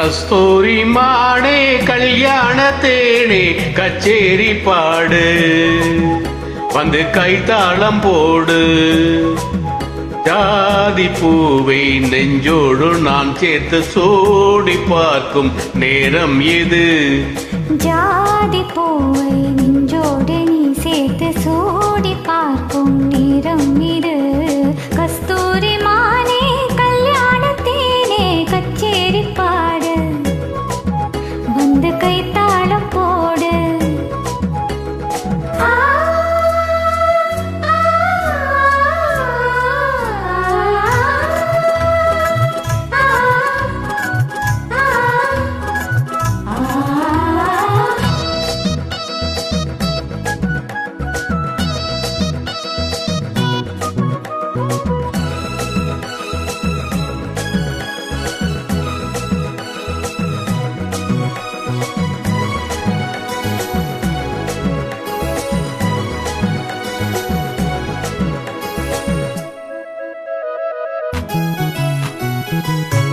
கஸ்தூரி மானே கல்யாண தேனே கச்சேரி பாடு வந்து கைத்தாளம் போடு ஜாதி பூவை நெஞ்சோடு நான் சேர்த்து சோடி பார்க்கும் நேரம் இது ஜாதி பூவை நெஞ்சோடு நீ சேர்த்து சோடி பார்க்கும் நேரம் இது கஸ்தூரி மானே கல்யாண தேனே கச்சேரி பாடு வந்து கைத்தாளம் போடு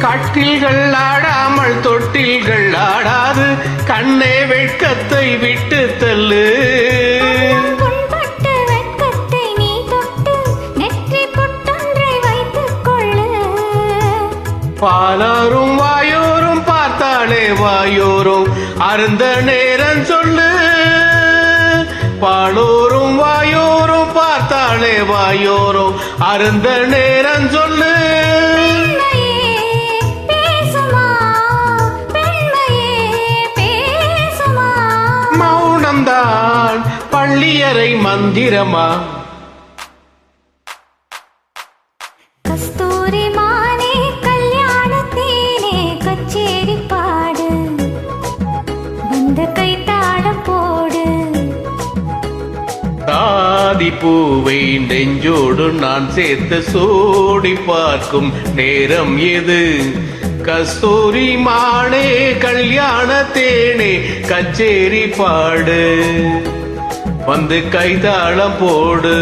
கட்டில்கள் ஆடாமல் தொட்டில்கள் ஆடாது கண்ணே வெட்கத்தை விட்டு தள்ளு பாலாரும் வாயோரும் பார்த்தாலே வாயோரும் அருந்த நேரம் சொல்லு பாலோரும் வாயோரும் பார்த்தாலே வாயோரும் அருந்த நேரம் சொல்லு மௌனம்தான் பள்ளியறை மந்திரமா கஸ்தூரி மானே கல்யாண தேனே கச்சேரி பாடு வந்து கைத்தாளம் போடு தாதி பூவை நெஞ்சோடு நான் சேர்த்து சோடி பார்க்கும் நேரம் எது கஸ்தூரி மானே கல்யாண தேனே கச்சேரி பாடு வந்து கைதாளம் போடு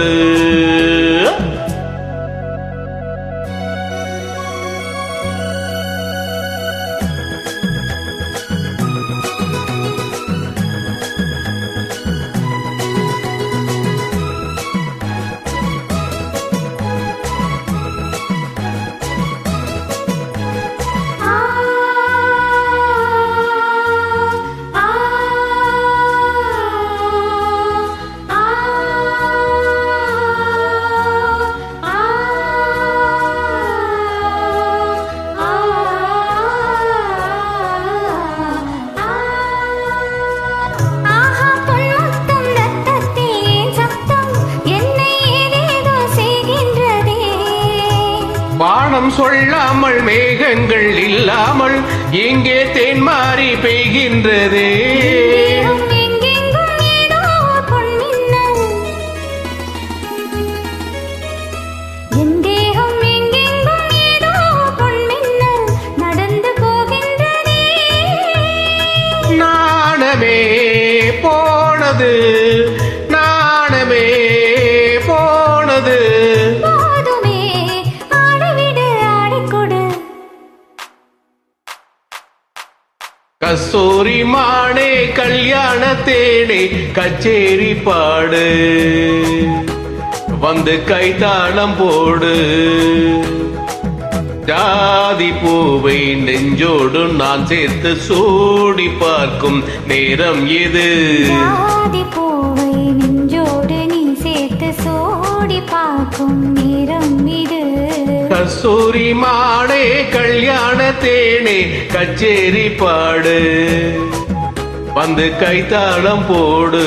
வானம் சொல்லாமல் மேகங்கள் இல்லாமல் எங்கே தேன்மாறி பெய்கின்றதே நாணமே போனது நாணமே போனது கஸ்தூரி மானே கல்யாண தேனே கச்சேரி பாடு வந்து கைத்தாளம் போடு ஜாதி பூவை நெஞ்சோடு நான் சேர்த்து சூடி பார்க்கும் நேரம் இது ஜாதி பூவை நெஞ்சோடு நீ சேர்த்து சோடி பார்க்கும் நேரம் இது கஸ்தூரி மானே கல்யாண தேனே கச்சேரி பாடு வந்து கைத்தாளம் போடு